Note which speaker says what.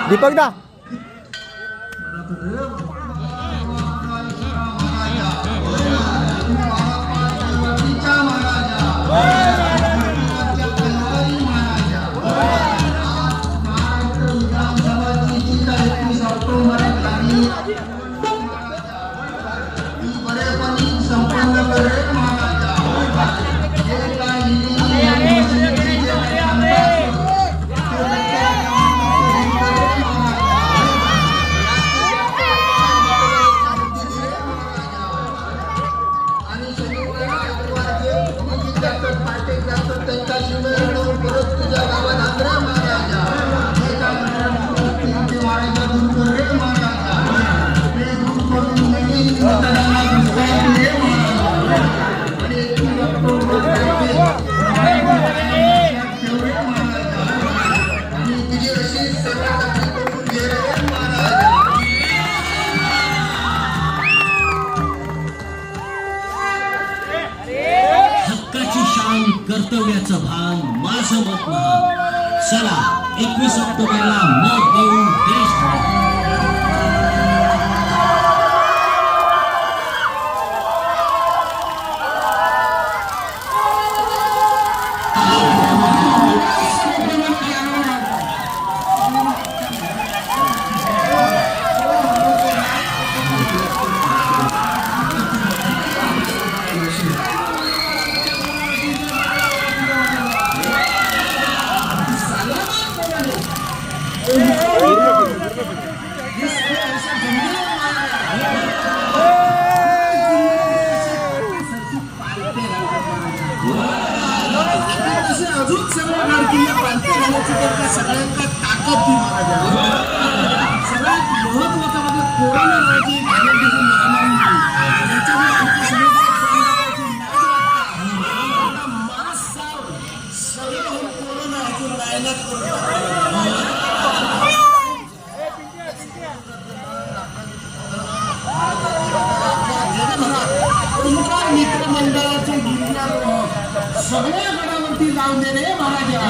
Speaker 1: दीपक दा
Speaker 2: कर्तव्याचं भान माझं मत महान. चला 21 ऑक्टोबरला मत देऊ देश
Speaker 3: अजून सगळ्या गाडकीला क्रांती घालायची तर त्या सगळ्यांना ताकद दी महाराज. सगळ्यात महत्वाचं म्हणजे कोरोना नावाची महामारी त्याच्यामुळे आमच्या सगळं कोरोना ह्यातून नायनाट ओंकार मित्रमंडळाचे गिरणारोहण सगळ्या गडावरती जाऊन दे रे महाराजा.